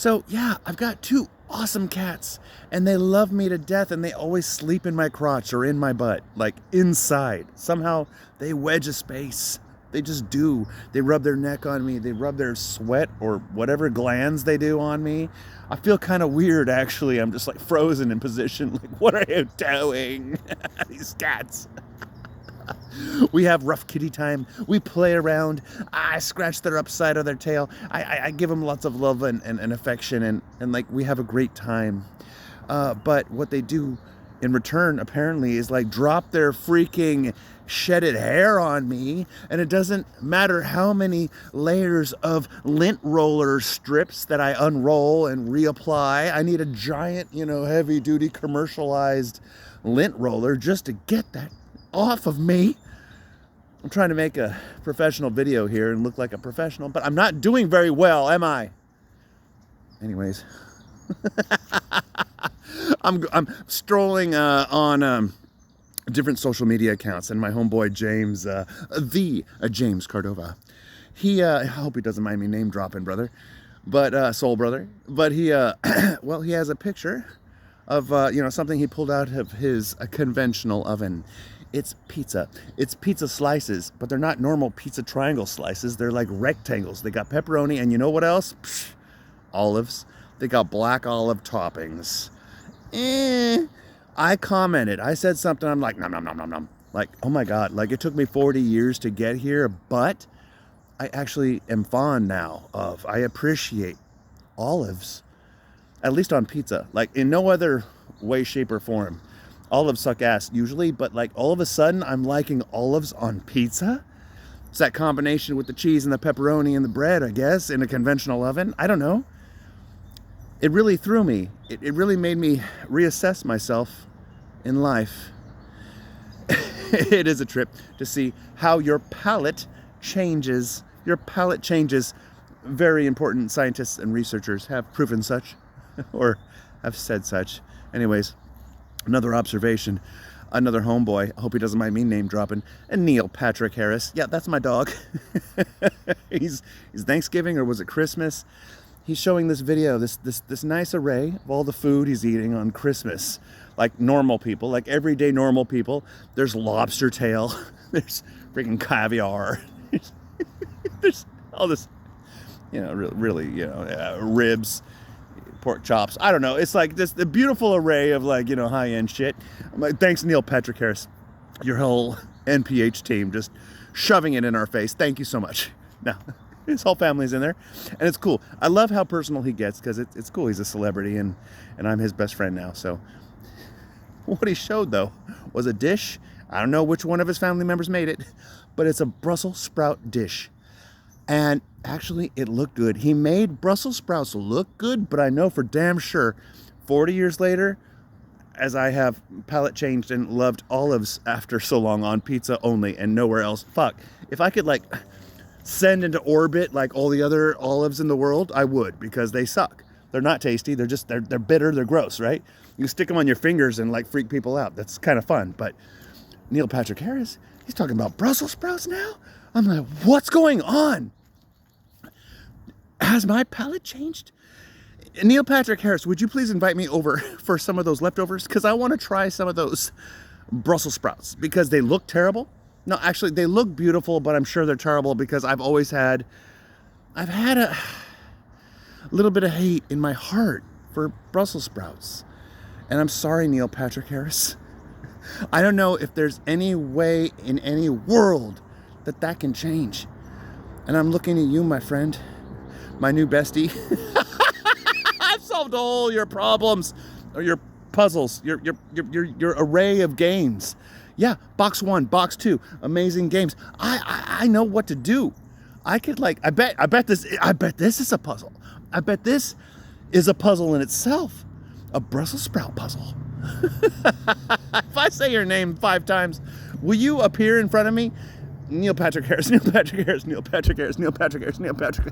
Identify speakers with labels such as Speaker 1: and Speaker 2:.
Speaker 1: So yeah, I've got two awesome cats, and they love me to death, and they always sleep in my crotch or in my butt, like inside. Somehow they wedge a space. They just do. They rub their neck on me. They rub their sweat or whatever glands they do on me. I feel kind of weird, actually. I'm just like frozen in position. Like, what are you doing? These cats. We have rough kitty time. We play around. I scratch their upside of their tail. I give them lots of love and affection, and like we have a great time. But what they do in return, apparently, is like drop their freaking shedded hair on me, and it doesn't matter how many layers of lint roller strips that I unroll and reapply. I need a giant, heavy duty commercialized lint roller just to get that off of me. I'm trying to make a professional video here and look like a professional, but I'm not doing very well, am I? Anyways, I'm strolling on different social media accounts, and my homeboy James, James Cordova, I hope he doesn't mind me name dropping, brother, but soul brother, but he well, he has a picture of something he pulled out of his conventional oven. It's pizza. It's pizza slices, but they're not normal pizza triangle slices. They're like rectangles. They got pepperoni, and you know what else? Olives. They got black olive toppings. I commented. I said something. I'm like, nom, nom, nom, nom, nom. Like, oh my God. Like, it took me 40 years to get here, but I actually am fond now of, I appreciate olives, at least on pizza. Like, in no other way, shape, or form. Olives suck ass usually, but like all of a sudden I'm liking olives on pizza. It's that combination with the cheese and the pepperoni and the bread, I guess, in a conventional oven. I don't know. It really threw me. It really made me reassess myself in life. It is a trip to see how your palate changes. Your palate changes. Very important scientists and researchers have proven such, or have said such. Anyways, another observation, another homeboy, I hope he doesn't mind me name dropping, and Neil Patrick Harris. Yeah, that's my dog. He's Thanksgiving, or was it Christmas? He's showing this video, this nice array of all the food he's eating on Christmas. Like normal people, like everyday normal people. There's lobster tail, there's freaking caviar, there's all this, really, ribs, pork chops. I don't know. It's like this the beautiful array of like, high-end shit. I'm like, thanks, Neil Patrick Harris. Your whole NPH team just shoving it in our face. Thank you so much. Now, his whole family's in there, and it's cool. I love how personal he gets, because it's cool. He's a celebrity, and I'm his best friend now. So what he showed, though, was a dish. I don't know which one of his family members made it, but it's a Brussels sprout dish. And actually, it looked good. He made Brussels sprouts look good, but I know for damn sure, 40 years later, as I have palate changed and loved olives after so long on pizza only and nowhere else. Fuck. If I could, like, send into orbit like all the other olives in the world, I would, because they suck. They're not tasty. They're bitter. They're gross, right? You stick them on your fingers and, like, freak people out. That's kind of fun. But Neil Patrick Harris, he's talking about Brussels sprouts now? I'm like, what's going on? Has my palate changed? Neil Patrick Harris, would you please invite me over for some of those leftovers? Because I want to try some of those Brussels sprouts, because they look terrible. No, actually, they look beautiful, but I'm sure they're terrible because I've had a little bit of hate in my heart for Brussels sprouts. And I'm sorry, Neil Patrick Harris. I don't know if there's any way in any world that can change. And I'm looking at you, my friend, my new bestie. I've solved all your problems, or your puzzles, your array of games. Yeah, box 1, box 2, amazing games. I know what to do. I could, like, I bet this is a puzzle. I bet this is a puzzle in itself. A Brussels sprout puzzle. If I say your name 5 times, will you appear in front of me? Neil Patrick Harris, Neil Patrick Harris, Neil Patrick Harris, Neil Patrick Harris, Neil Patrick.